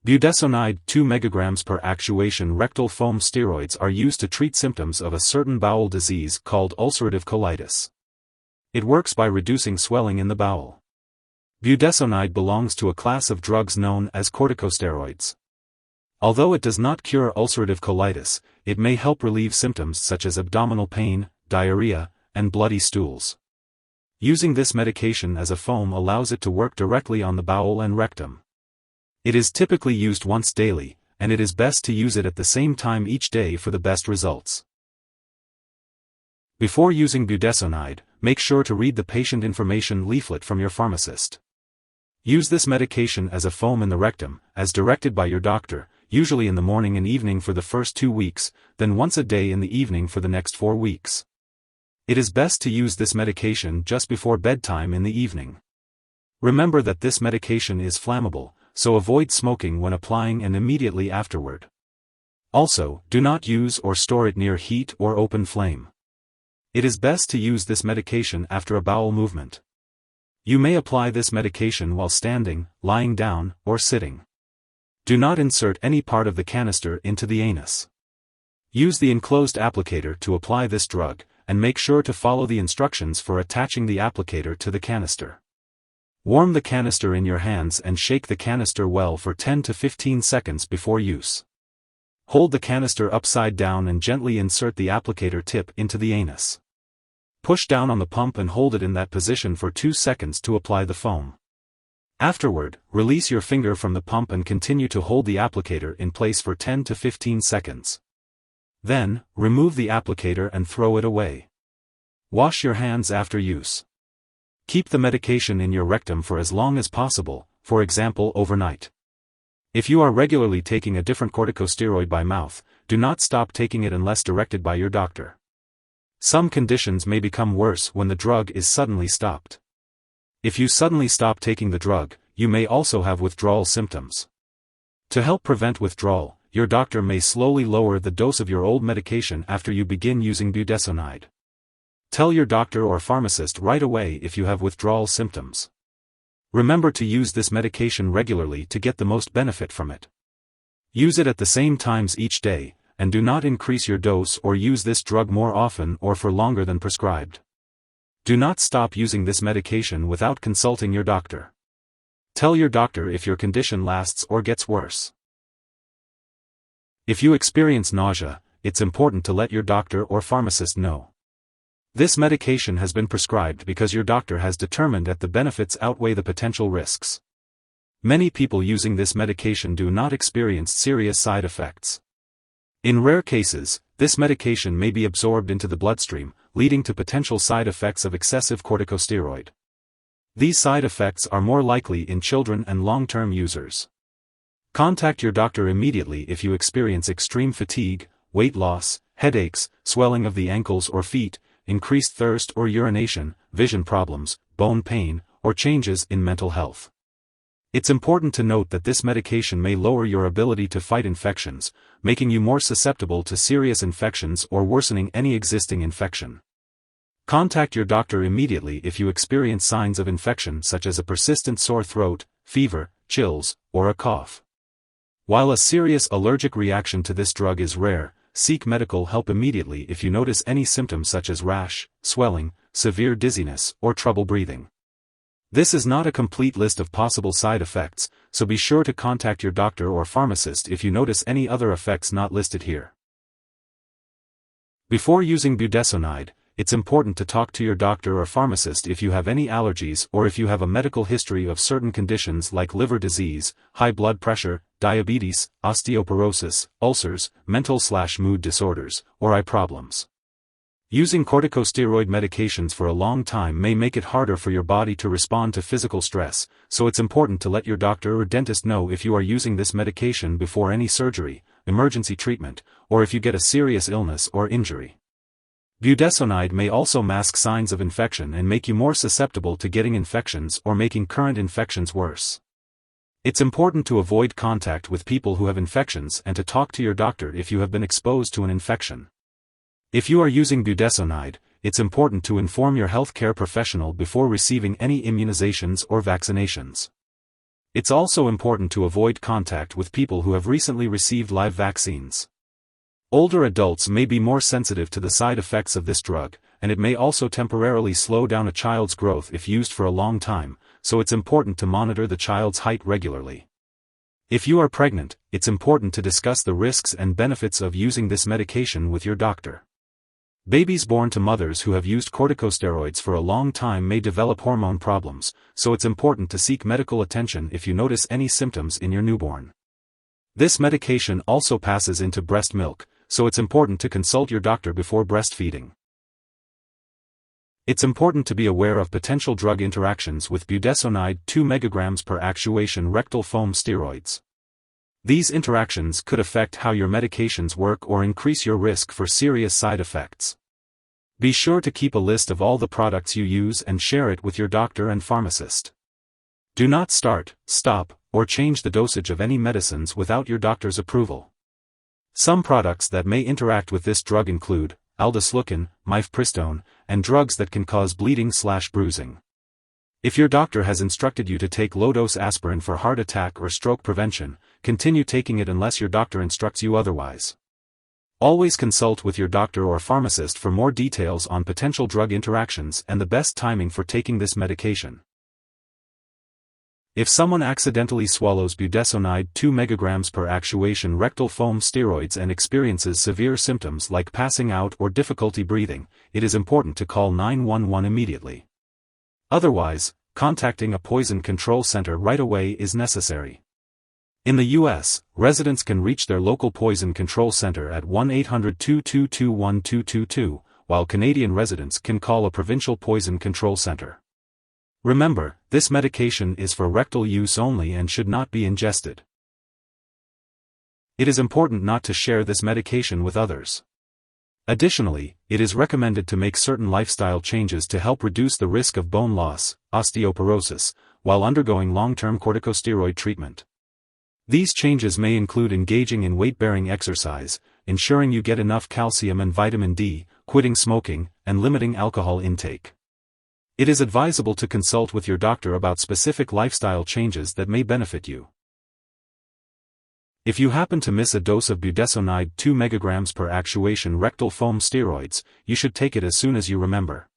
Budesonide 2 mg per Actuation Rectal Foam Steroids are used to treat symptoms of a certain bowel disease called ulcerative colitis. It works by reducing swelling in the bowel. Budesonide belongs to a class of drugs known as corticosteroids. Although it does not cure ulcerative colitis, it may help relieve symptoms such as abdominal pain, diarrhea, and bloody stools. Using this medication as a foam allows it to work directly on the bowel and rectum. It is typically used once daily, and it is best to use it at the same time each day for the best results. Before using budesonide, make sure to read the patient information leaflet from your pharmacist. Use this medication as a foam in the rectum, as directed by your doctor, usually in the morning and evening for the first 2 weeks, then once a day in the evening for the next 4 weeks. It is best to use this medication just before bedtime in the evening. Remember that this medication is flammable, so avoid smoking when applying and immediately afterward. Also, do not use or store it near heat or open flame. It is best to use this medication after a bowel movement. You may apply this medication while standing, lying down, or sitting. Do not insert any part of the canister into the anus. Use the enclosed applicator to apply this drug, and make sure to follow the instructions for attaching the applicator to the canister. Warm the canister in your hands and shake the canister well for 10 to 15 seconds before use. Hold the canister upside down and gently insert the applicator tip into the anus. Push down on the pump and hold it in that position for 2 seconds to apply the foam. Afterward, release your finger from the pump and continue to hold the applicator in place for 10 to 15 seconds. Then, remove the applicator and throw it away. Wash your hands after use. Keep the medication in your rectum for as long as possible, for example overnight. If you are regularly taking a different corticosteroid by mouth, do not stop taking it unless directed by your doctor. Some conditions may become worse when the drug is suddenly stopped. If you suddenly stop taking the drug, you may also have withdrawal symptoms. To help prevent withdrawal, your doctor may slowly lower the dose of your old medication after you begin using budesonide. Tell your doctor or pharmacist right away if you have withdrawal symptoms. Remember to use this medication regularly to get the most benefit from it. Use it at the same times each day, and do not increase your dose or use this drug more often or for longer than prescribed. Do not stop using this medication without consulting your doctor. Tell your doctor if your condition lasts or gets worse. If you experience nausea, it's important to let your doctor or pharmacist know. This medication has been prescribed because your doctor has determined that the benefits outweigh the potential risks. Many people using this medication do not experience serious side effects. In rare cases, this medication may be absorbed into the bloodstream, leading to potential side effects of excessive corticosteroid. These side effects are more likely in children and long-term users. Contact your doctor immediately if you experience extreme fatigue, weight loss, headaches, swelling of the ankles or feet, increased thirst or urination, vision problems, bone pain, or changes in mental health. It's important to note that this medication may lower your ability to fight infections, making you more susceptible to serious infections or worsening any existing infection. Contact your doctor immediately if you experience signs of infection such as a persistent sore throat, fever, chills, or a cough. While a serious allergic reaction to this drug is rare, seek medical help immediately if you notice any symptoms such as rash, swelling, severe dizziness, or trouble breathing. This is not a complete list of possible side effects, so be sure to contact your doctor or pharmacist if you notice any other effects not listed here. Before using budesonide, it's important to talk to your doctor or pharmacist if you have any allergies or if you have a medical history of certain conditions like liver disease, high blood pressure, diabetes, osteoporosis, ulcers, mental/mood disorders, or eye problems. Using corticosteroid medications for a long time may make it harder for your body to respond to physical stress, so it's important to let your doctor or dentist know if you are using this medication before any surgery, emergency treatment, or if you get a serious illness or injury. Budesonide may also mask signs of infection and make you more susceptible to getting infections or making current infections worse. It's important to avoid contact with people who have infections and to talk to your doctor if you have been exposed to an infection. If you are using budesonide, it's important to inform your healthcare professional before receiving any immunizations or vaccinations. It's also important to avoid contact with people who have recently received live vaccines. Older adults may be more sensitive to the side effects of this drug, and it may also temporarily slow down a child's growth if used for a long time, so it's important to monitor the child's height regularly. If you are pregnant, it's important to discuss the risks and benefits of using this medication with your doctor. Babies born to mothers who have used corticosteroids for a long time may develop hormone problems, so it's important to seek medical attention if you notice any symptoms in your newborn. This medication also passes into breast milk, so it's important to consult your doctor before breastfeeding. It's important to be aware of potential drug interactions with budesonide 2 mg per actuation rectal foam steroids. These interactions could affect how your medications work or increase your risk for serious side effects. Be sure to keep a list of all the products you use and share it with your doctor and pharmacist. Do not start, stop, or change the dosage of any medicines without your doctor's approval. Some products that may interact with this drug include aldesleukin, mifepristone, and drugs that can cause bleeding/bruising. If your doctor has instructed you to take low-dose aspirin for heart attack or stroke prevention, continue taking it unless your doctor instructs you otherwise. Always consult with your doctor or pharmacist for more details on potential drug interactions and the best timing for taking this medication. If someone accidentally swallows budesonide 2 mg per actuation rectal foam steroids and experiences severe symptoms like passing out or difficulty breathing, it is important to call 911 immediately. Otherwise, contacting a poison control center right away is necessary. In the U.S., residents can reach their local poison control center at 1-800-222-1222, while Canadian residents can call a provincial poison control center. Remember, this medication is for rectal use only and should not be ingested. It is important not to share this medication with others. Additionally, it is recommended to make certain lifestyle changes to help reduce the risk of bone loss, osteoporosis, while undergoing long-term corticosteroid treatment. These changes may include engaging in weight-bearing exercise, ensuring you get enough calcium and vitamin D, quitting smoking, and limiting alcohol intake. It is advisable to consult with your doctor about specific lifestyle changes that may benefit you. If you happen to miss a dose of budesonide 2 mg per actuation rectal foam steroids, you should take it as soon as you remember.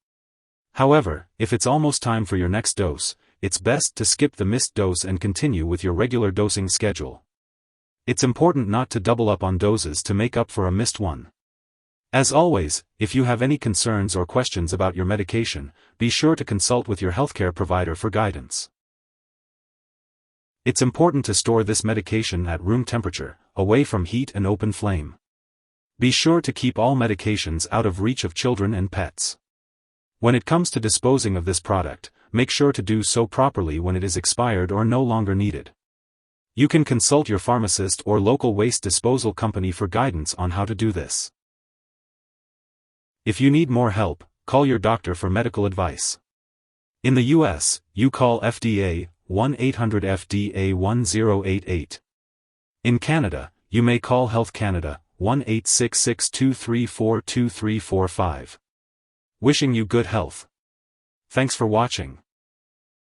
However, if it's almost time for your next dose, it's best to skip the missed dose and continue with your regular dosing schedule. It's important not to double up on doses to make up for a missed one. As always, if you have any concerns or questions about your medication, be sure to consult with your healthcare provider for guidance. It's important to store this medication at room temperature, away from heat and open flame. Be sure to keep all medications out of reach of children and pets. When it comes to disposing of this product, make sure to do so properly when it is expired or no longer needed. You can consult your pharmacist or local waste disposal company for guidance on how to do this. If you need more help, call your doctor for medical advice. In the U.S., you call FDA 1-800-FDA-1088. In Canada, you may call Health Canada 1-866-234-2345. Wishing you good health. Thanks for watching.